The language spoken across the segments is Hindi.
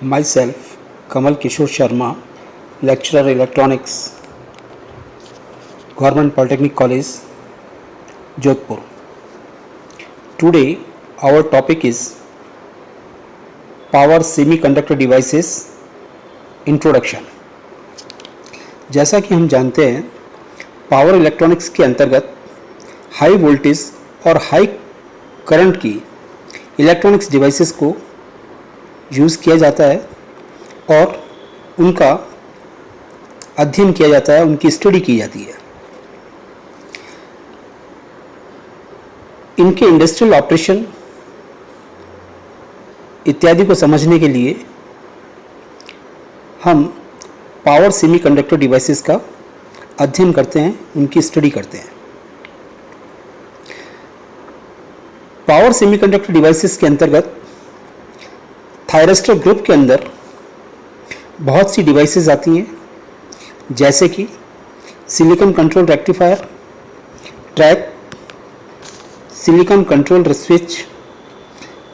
Myself, Kamal Kishore Sharma, lecturer electronics, Government Polytechnic College, Jodhpur. Today, our topic is Power Semiconductor Devices Introduction. जैसा कि हम जानते हैं, पावर इलेक्ट्रॉनिक्स के अंतर्गत हाई वोल्टेज और हाई करंट की इलेक्ट्रॉनिक्स डिवाइसेस को यूज़ किया जाता है और उनका अध्ययन किया जाता है, उनकी स्टडी की जाती है। इनके इंडस्ट्रियल ऑपरेशन इत्यादि को समझने के लिए हम पावर सेमीकंडक्टर डिवाइसेस का अध्ययन करते हैं, उनकी स्टडी करते हैं। पावर सेमीकंडक्टर डिवाइसेस के अंतर्गत थायरिस्टर ग्रुप के अंदर बहुत सी डिवाइसेस आती हैं, जैसे कि silicon control rectifier, triac, silicon control switch,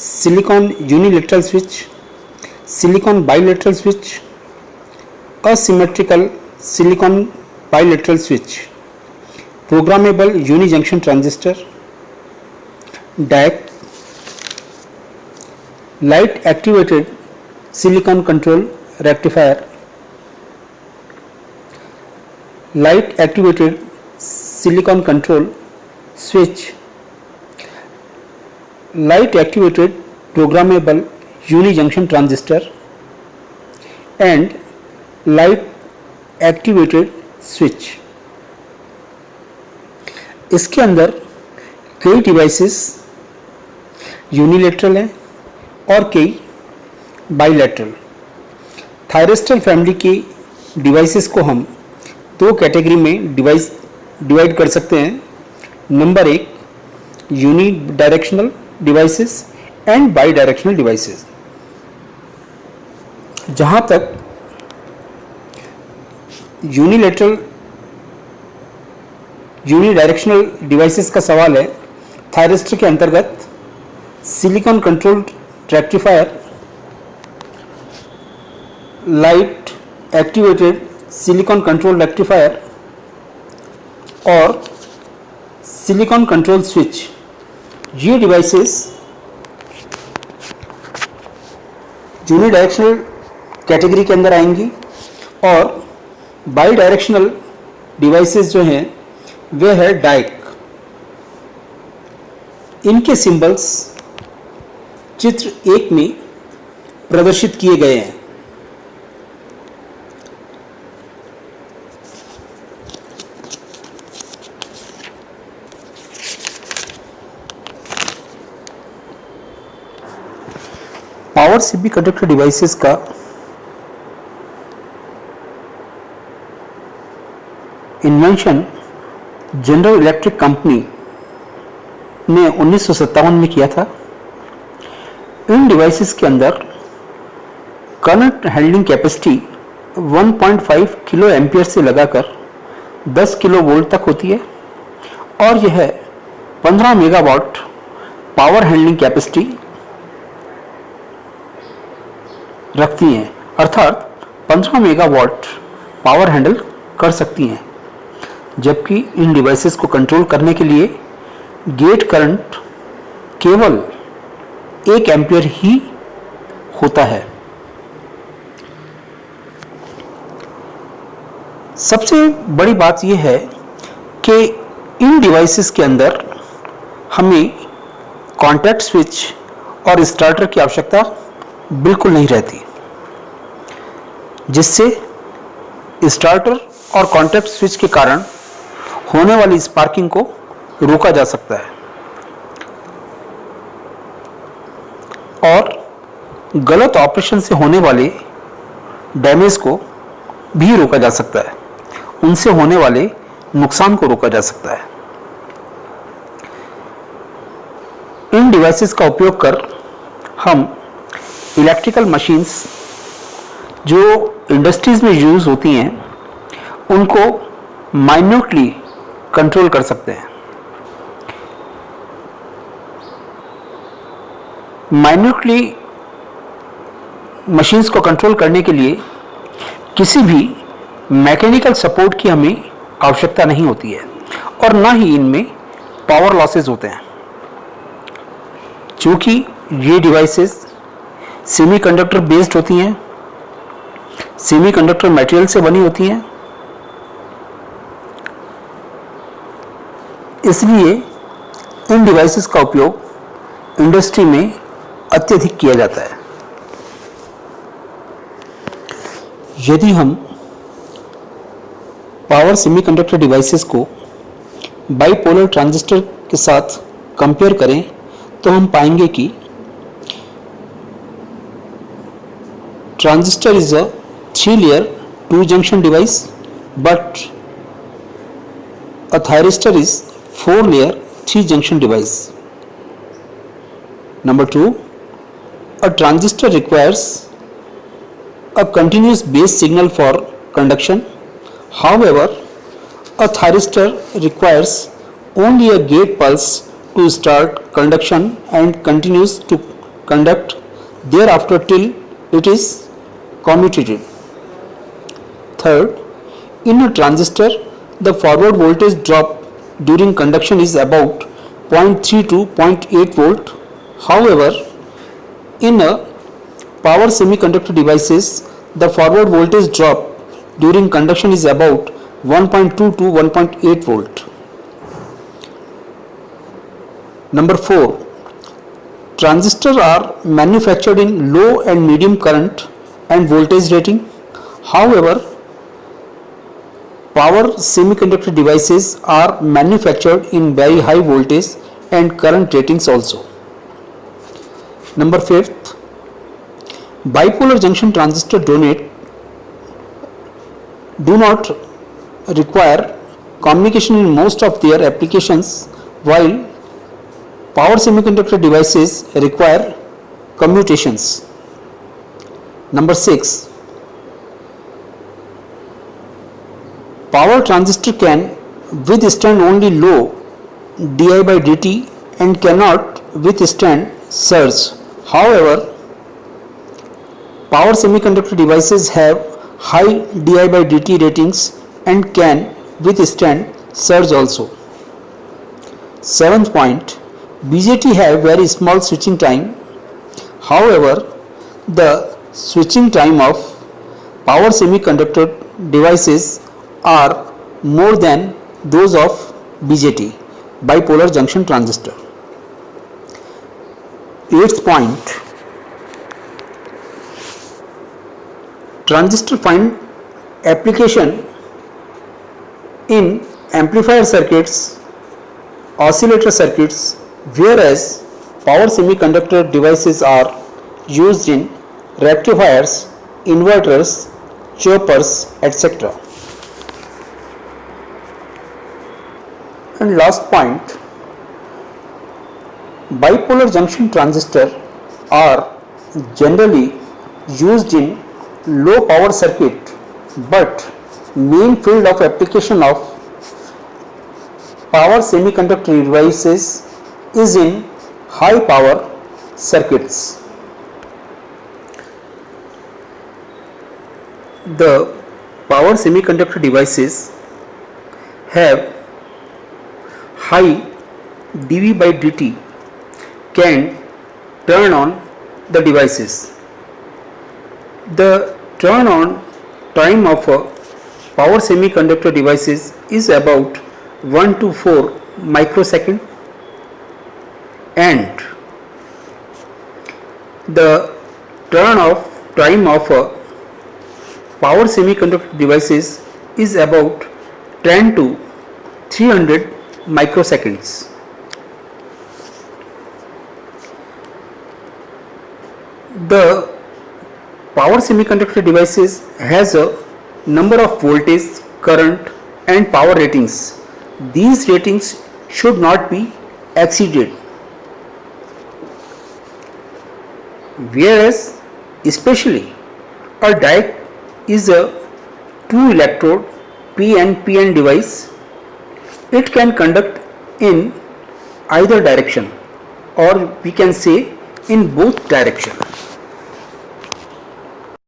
silicon unilateral switch, silicon bilateral switch, asymmetrical silicon bilateral switch, programmable uni junction transistor, DAC, light activated silicon control rectifier, light activated silicon control switch, light activated programmable uni junction transistor and light activated switch. इसके अंदर कई डिवाइसेस यूनिलेटरल हैं और कई बाइलेटरल। थायरिस्टर फैमिली की डिवाइसेस को हम दो कैटेगरी में डिवाइड कर सकते हैं। Number 1, uni directional devices and bi directional devices. जहां तक यूनि डायरेक्शनल डिवाइसेस का सवाल है, थायरिस्टर के अंतर्गत silicon control rectifier, light activated silicon control rectifier और सिलिकॉन कंट्रोल स्विच, ये डिवाइसेस यूनि डायरेक्शनल कैटेगरी के अंदर आएंगी और बाई डायरेक्शनल डिवाइसेस जो हैं वे है डाइक। इनके सिंबल्स चित्र 1 में प्रदर्शित किए गए हैं। पावर सेमीकंडक्टर डिवाइसेस का इन्वेंशन जनरल इलेक्ट्रिक कंपनी ने 1957 में किया था। इन डिवाइसेस के अंदर current handling capacity 1.5 kilo ampere से लगाकर 10 किलो वोल्ट तक होती है और यह 15 मेगावाट पावर हैंडलिंग कैपेसिटी रखती हैं, अर्थात 15 मेगावाट पावर हैंडल कर सकती हैं। जबकि इन डिवाइसेस को कंट्रोल करने के लिए गेट करंट केवल 1 एम्पियर ही होता है। सबसे बड़ी बात यह है कि इन डिवाइसेस के अंदर हमें कॉन्टैक्ट स्विच और स्टार्टर की आवश्यकता बिल्कुल नहीं रहती, जिससे स्टार्टर और कॉन्टैक्ट स्विच के कारण होने वाली स्पार्किंग को रोका जा सकता है और गलत ऑपरेशन से होने वाले डैमेज को भी रोका जा सकता है, उनसे होने वाले नुकसान को रोका जा सकता है। इन डिवाइसेस का उपयोग कर हम इलेक्ट्रिकल मशीन्स जो इंडस्ट्रीज में यूज़ होती हैं उनको माइन्यूटली कंट्रोल कर सकते हैं। माइन्यूटली मशीन्स को कंट्रोल करने के लिए किसी भी मैकेनिकल सपोर्ट की हमें आवश्यकता नहीं होती है और ना ही इनमें पावर लॉसेस होते हैं। चूँकि ये डिवाइसेस सेमीकंडक्टर बेस्ड होती हैं, सेमीकंडक्टर मटेरियल से बनी होती हैं, इसलिए इन डिवाइसेस का उपयोग इंडस्ट्री में अत्यधिक किया जाता है। यदि हम पावर सेमीकंडक्टर डिवाइसेस को बाइपोलर ट्रांजिस्टर के साथ कंपेयर करें तो हम पाएंगे कि transistor is a 3-layer 2-junction device, but a thyristor is 4-layer 3-junction device. Number 2, a transistor requires a continuous base signal for conduction. However, a thyristor requires only a gate pulse to start conduction and continues to conduct thereafter till it is commutated. Third, in a transistor, the forward voltage drop during conduction is about 0.3 to 0.8 volt. However, in a power semiconductor devices, the forward voltage drop during conduction is about 1.2 to 1.8 volt. Number 4, transistors are manufactured in low and medium current and voltage rating. However, power semiconductor devices are manufactured in very high voltage and current ratings also. Number 5, bipolar junction transistor do not require communication in most of their applications, while power semiconductor devices require commutations. Number 6, power transistor can withstand only low di by dt and cannot withstand surge. However, power semiconductor devices have high di by dt ratings and can withstand surge also. 7th point, BJT have very small switching time. However, the switching time of power semiconductor devices are more than those of BJT, bipolar junction transistor. 8th point, transistor find application in amplifier circuits, oscillator circuits, whereas power semiconductor devices are used in rectifiers, inverters, choppers, etc. And last point, bipolar junction transistor are generally used in low power circuit, but main field of application of power semiconductor devices is in high power circuits. The power semiconductor devices have high dV by dt can turn on the devices. The turn on time of a power semiconductor devices is about 1 to 4 microsecond, and the turn off time of a power semiconductor devices is about 10 to 300 microseconds. The power semiconductor devices has a number of voltage, current and power ratings. These ratings should not be exceeded, whereas especially a diode is a 2 electrode PN device. It can conduct in either direction, or we can say in both directions.